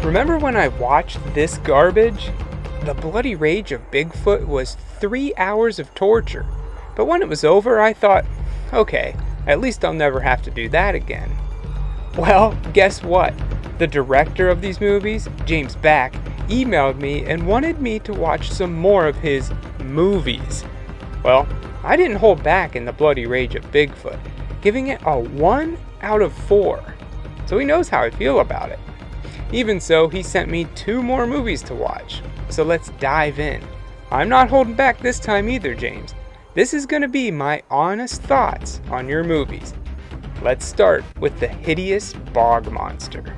Remember when I watched this garbage? The Bloody Rage of Bigfoot was 3 hours of torture. But when it was over, I thought, okay, at least I'll never have to do that again. Well, guess what? The director of these movies, James Baack, emailed me and wanted me to watch some more of his movies. Well, I didn't hold back in the Bloody Rage of Bigfoot, giving it a 1 out of 4. So he knows how I feel about it. Even so, he sent me 2 more movies to watch. So let's dive in. I'm not holding back this time either, James. This is going to be my honest thoughts on your movies. Let's start with the Hideous Bog monster.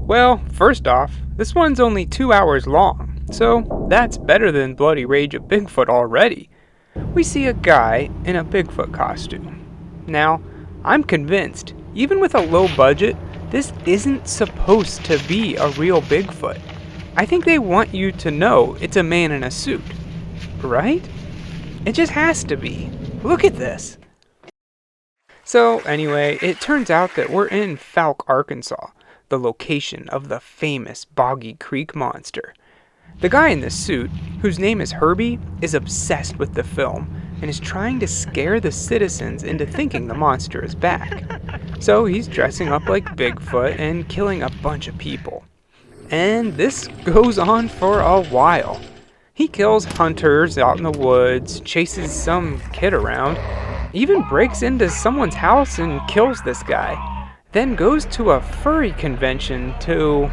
Well, first off, this one's only 2 hours long, so that's better than Bloody Rage of Bigfoot already. We see a guy in a Bigfoot costume. Now, I'm convinced, even with a low budget, this isn't supposed to be a real Bigfoot. I think they want you to know it's a man in a suit, right? It just has to be. Look at this. So anyway, it turns out that we're in Fluke, Arkansas, the location of the famous Boggy Creek monster. The guy in the suit, whose name is Herbie, is obsessed with the film and is trying to scare the citizens into thinking the monster is back. So he's dressing up like Bigfoot and killing a bunch of people. And this goes on for a while. He kills hunters out in the woods, chases some kid around, even breaks into someone's house and kills this guy. Then goes to a furry convention to,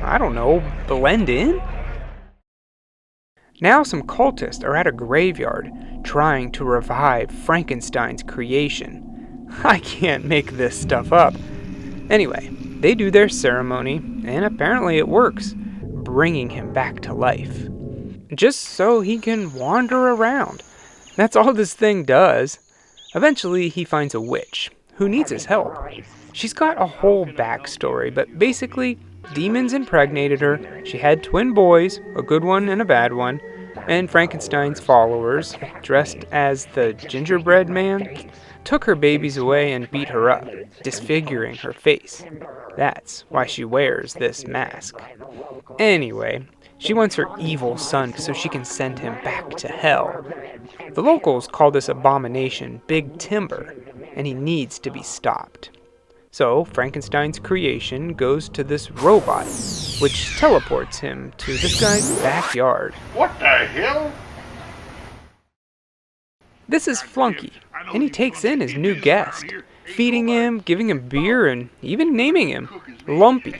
I don't know, blend in? Now some cultists are at a graveyard trying to revive Frankenstein's creation. I can't make this stuff up. Anyway, they do their ceremony, and apparently it works, bringing him back to life. Just so he can wander around. That's all this thing does. Eventually he finds a witch who needs his help. She's got a whole backstory, but basically, demons impregnated her, she had twin boys, a good one and a bad one, and Frankenstein's followers, dressed as the gingerbread man, took her babies away and beat her up, disfiguring her face. That's why she wears this mask. Anyway, she wants her evil son so she can send him back to hell. The locals call this abomination Big Timber, and he needs to be stopped. So, Frankenstein's creation goes to this robot, which teleports him to this guy's backyard. What the hell? This is Flunky, and he takes in his new guest, feeding him, giving him beer, and even naming him Lumpy.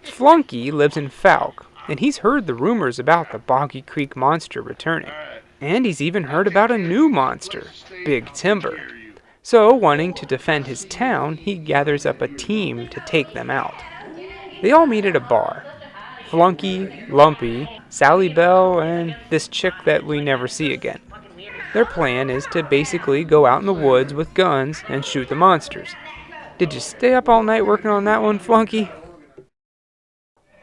Flunky lives in Fluke, and he's heard the rumors about the Boggy Creek monster returning. And he's even heard about a new monster, Big Timber. So, wanting to defend his town, he gathers up a team to take them out. They all meet at a bar. Flunky, Lumpy, Sally Bell, and this chick that we never see again. Their plan is to basically go out in the woods with guns and shoot the monsters. Did you stay up all night working on that one, Flunky?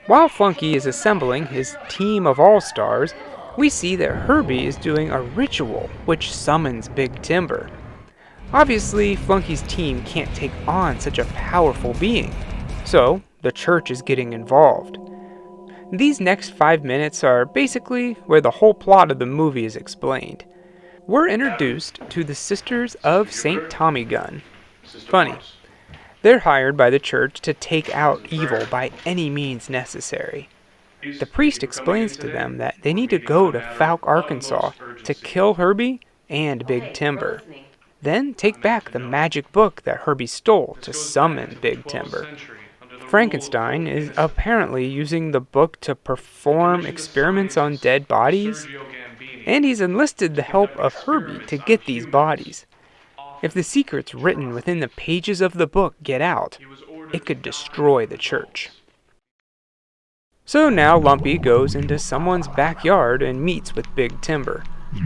While Flunky is assembling his team of all-stars, we see that Herbie is doing a ritual which summons Big Timber. Obviously, Flunky's team can't take on such a powerful being, so the church is getting involved. These next 5 minutes are basically where the whole plot of the movie is explained. We're introduced to the Sisters of St. Tommy Gun. Funny, they're hired by the church to take out evil by any means necessary. The priest explains to them that they need to go to Fluke, Arkansas to kill Herbie and Big Timber. Then take back the magic book that Herbie stole to summon Big Timber. Frankenstein is apparently using the book to perform experiments on dead bodies, and he's enlisted the help of Herbie to get these bodies. If the secrets written within the pages of the book get out, it could destroy the church. So now Lumpy goes into someone's backyard and meets with Big Timber,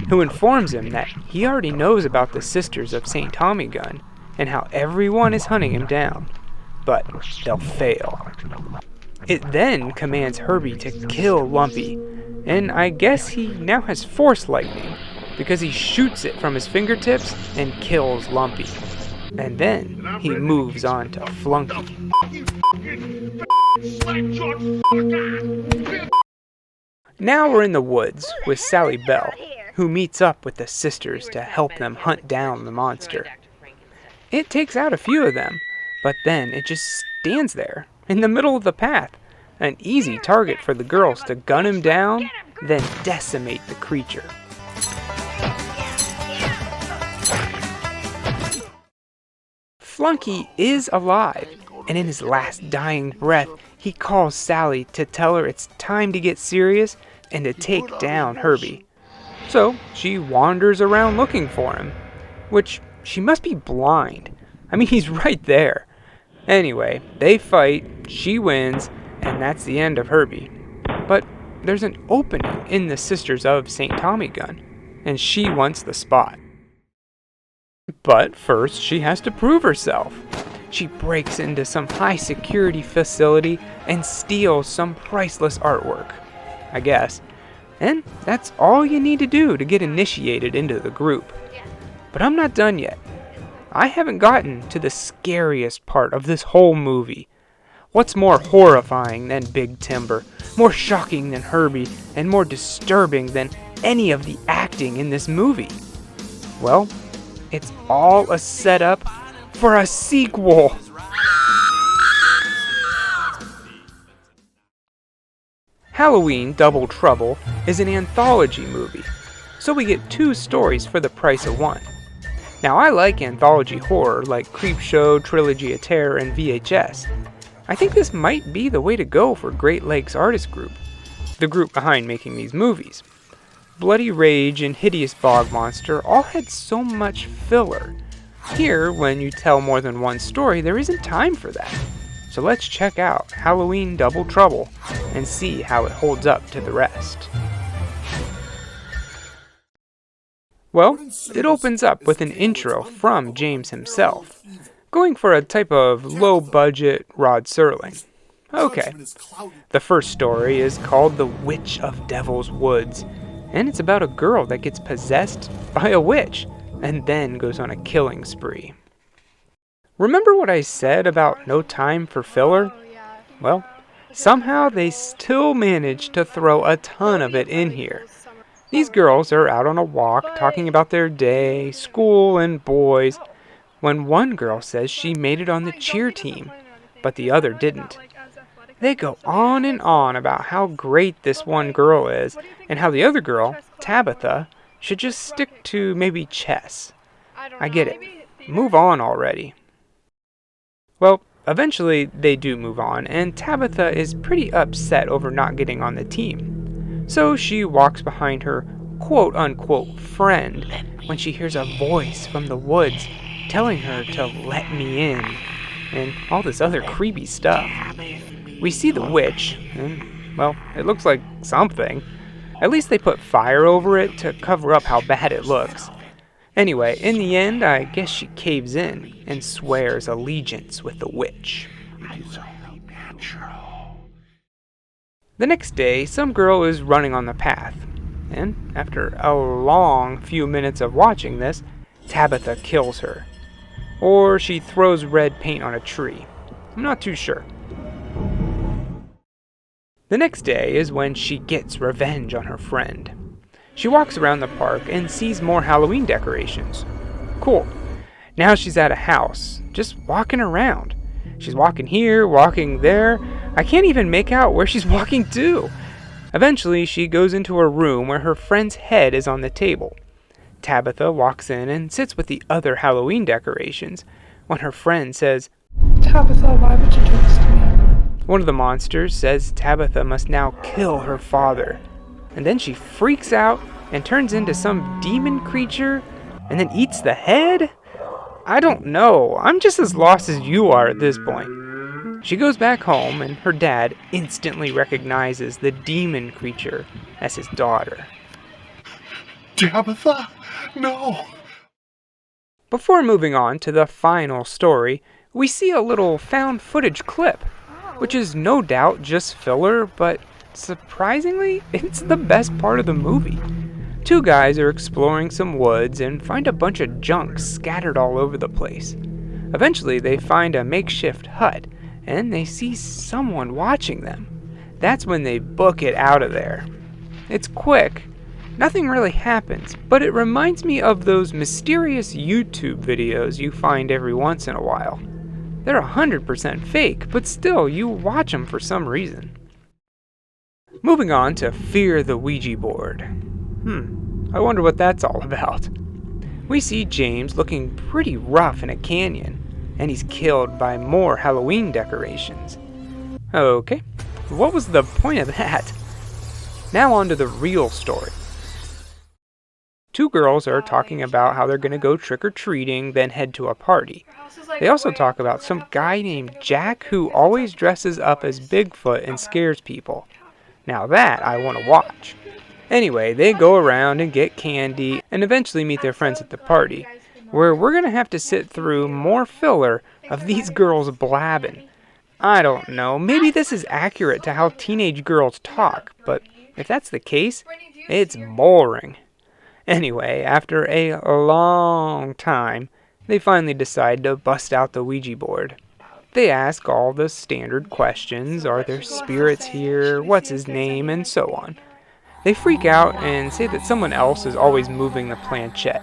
who informs him that he already knows about the Sisters of St. Tommy Gun and how everyone is hunting him down, but they'll fail. It then commands Herbie to kill Lumpy, and I guess he now has Force Lightning, because he shoots it from his fingertips and kills Lumpy. And then he moves on to Flunky. Now we're in the woods with Sally Bell, who meets up with the sisters to help them hunt down the monster. It takes out a few of them, but then it just stands there, in the middle of the path, an easy target for the girls to gun him down, then decimate the creature. Flunky is alive, and in his last dying breath, he calls Sally to tell her it's time to get serious and to take down Herbie. So she wanders around looking for him, which she must be blind. I mean, he's right there. Anyway, they fight, she wins, and that's the end of Herbie. But there's an opening in the Sisters of St. Tommy gun, and she wants the spot. But first, she has to prove herself. She breaks into some high-security facility and steals some priceless artwork, I guess. And that's all you need to do to get initiated into the group. But I'm not done yet. I haven't gotten to the scariest part of this whole movie. What's more horrifying than Big Timber, more shocking than Herbie, and more disturbing than any of the acting in this movie? Well, it's all a setup for a sequel. Halloween Double Trouble is an anthology movie, so we get 2 stories for the price of 1. Now, I like anthology horror like Creepshow, Trilogy of Terror, and VHS. I think this might be the way to go for Great Lakes Artist Group, the group behind making these movies. Bloody Rage and Hideous Bog Monster all had so much filler. Here, when you tell more than one story, there isn't time for that. So let's check out Halloween Double Trouble and see how it holds up to the rest. Well, it opens up with an intro from James himself, going for a type of low-budget Rod Serling. Okay, the first story is called The Witch of Devil's Woods, and it's about a girl that gets possessed by a witch and then goes on a killing spree. Remember what I said about no time for filler? Well, somehow they still managed to throw a ton of it in here. These girls are out on a walk talking about their day, school, and boys, when one girl says she made it on the cheer team, but the other didn't. They go on and on about how great this one girl is, and how the other girl, Tabitha, should just stick to maybe chess. I get it. Move on already. Well, eventually they do move on, and Tabitha is pretty upset over not getting on the team. So she walks behind her quote-unquote friend when she hears a voice from the woods telling her to let me in, and all this other creepy stuff. We see the witch, and, well, it looks like something. At least they put fire over it to cover up how bad it looks. Anyway, in the end, I guess she caves in and swears allegiance with the witch. The next day, some girl is running on the path, and after a long few minutes of watching this, Tabitha kills her. Or she throws red paint on a tree. I'm not too sure. The next day is when she gets revenge on her friend. She walks around the park and sees more Halloween decorations. Cool. Now she's at a house, just walking around. She's walking here, walking there. I can't even make out where she's walking to. Eventually, she goes into a room where her friend's head is on the table. Tabitha walks in and sits with the other Halloween decorations when her friend says, "Tabitha, why would you do this to me?" One of the monsters says Tabitha must now kill her father. And then she freaks out and turns into some demon creature and then eats the head? I don't know. I'm just as lost as you are at this point. She goes back home and her dad instantly recognizes the demon creature as his daughter. Tabitha? No! Before moving on to the final story, we see a little found footage clip, which is no doubt just filler, but surprisingly, it's the best part of the movie. Two guys are exploring some woods and find a bunch of junk scattered all over the place. Eventually, they find a makeshift hut, and they see someone watching them. That's when they book it out of there. It's quick. Nothing really happens, but it reminds me of those mysterious YouTube videos you find every once in a while. They're 100% fake, but still, you watch them for some reason. Moving on to Fear the Ouija board. I wonder what that's all about. We see James looking pretty rough in a canyon, and he's killed by more Halloween decorations. Okay, what was the point of that? Now on to the real story. Two girls are talking about how they're going to go trick-or-treating, then head to a party. They also talk about some guy named Jack who always dresses up as Bigfoot and scares people. Now that I want to watch. Anyway, they go around and get candy and eventually meet their friends at the party, where we're going to have to sit through more filler of these girls blabbing. I don't know, maybe this is accurate to how teenage girls talk, but if that's the case, it's boring. Anyway, after a long time, they finally decide to bust out the Ouija board. They ask all the standard questions, are there spirits here, what's his name, and so on. They freak out and say that someone else is always moving the planchette.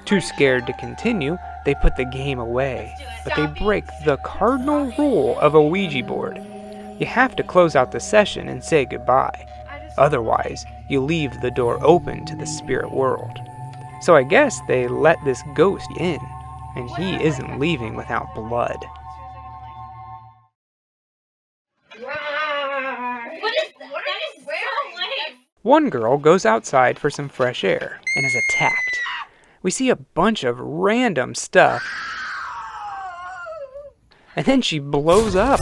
Too scared to continue, they put the game away, but they break the cardinal rule of a Ouija board. You have to close out the session and say goodbye. Otherwise, you leave the door open to the spirit world. So I guess they let this ghost in, and he isn't leaving without blood. One girl goes outside for some fresh air and is attacked. We see a bunch of random stuff, and then she blows up.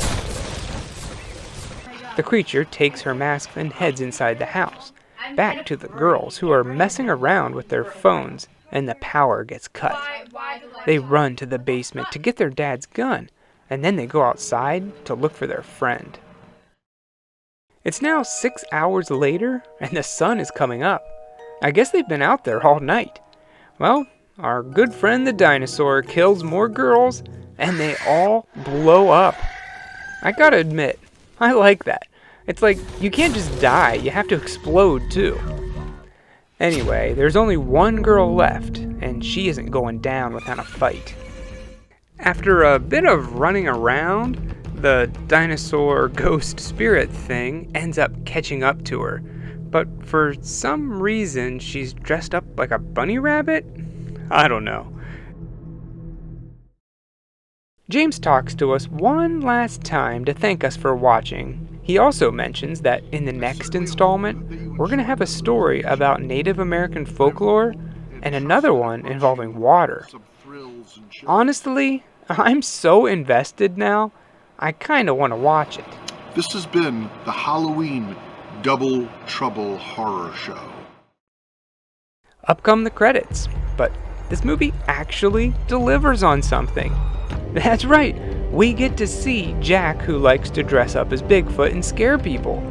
The creature takes her mask and heads inside the house, back to the girls who are messing around with their phones, and the power gets cut. They run to the basement to get their dad's gun, and then they go outside to look for their friend. It's now 6 hours later, and the sun is coming up. I guess they've been out there all night. Well, our good friend the dinosaur kills more girls, and they all blow up. I gotta admit, I like that. It's like, you can't just die, you have to explode too. Anyway, there's only one girl left, and she isn't going down without a fight. After a bit of running around, the dinosaur ghost spirit thing ends up catching up to her. But for some reason, she's dressed up like a bunny rabbit? I don't know. James talks to us one last time to thank us for watching. He also mentions that in the next installment, we're going to have a story about Native American folklore and another one involving water. Honestly, I'm so invested now, I kind of want to watch it. This has been the Halloween Double Trouble Horror Show. Up come the credits, but this movie actually delivers on something. That's right, we get to see Jack, who likes to dress up as Bigfoot and scare people.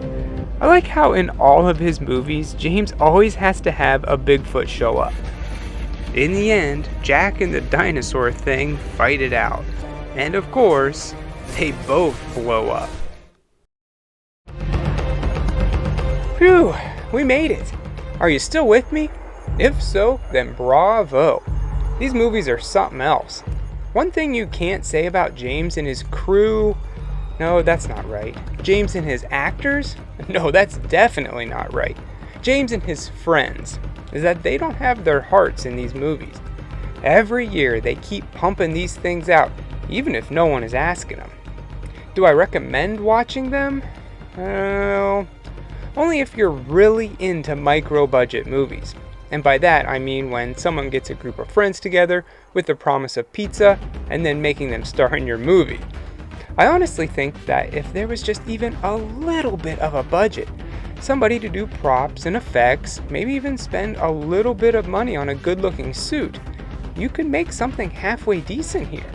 I like how in all of his movies, James always has to have a Bigfoot show up. In the end, Jack and the dinosaur thing fight it out. And of course, they both blow up. Phew, we made it. Are you still with me? If so, then bravo. These movies are something else. One thing you can't say about James and his crew... No, that's not right. James and his actors? No, that's definitely not right. James and his friends is that they don't have their hearts in these movies. Every year they keep pumping these things out, even if no one is asking them. Do I recommend watching them? Well, only if you're really into micro-budget movies. And by that I mean when someone gets a group of friends together with the promise of pizza and then making them star in your movie. I honestly think that if there was just even a little bit of a budget, somebody to do props and effects, maybe even spend a little bit of money on a good-looking suit, you could make something halfway decent here.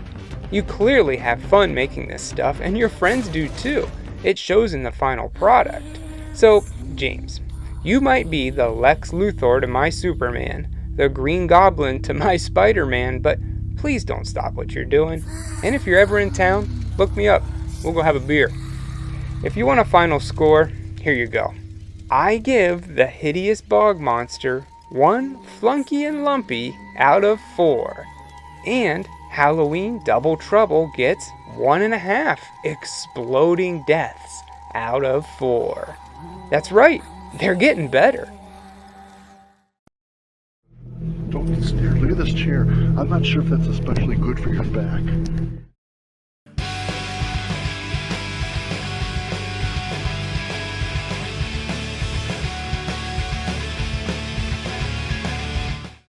You clearly have fun making this stuff, and your friends do too. It shows in the final product. So, James, you might be the Lex Luthor to my Superman, the Green Goblin to my Spider-Man, but please don't stop what you're doing. And if you're ever in town, look me up. We'll go have a beer. If you want a final score, here you go. I give the Hideous Bog monster 1 flunky and lumpy out of 4. And Halloween Double Trouble gets 1.5 exploding deaths out of 4. That's right, they're getting better. Don't stare. Look at this chair. I'm not sure if that's especially good for your back.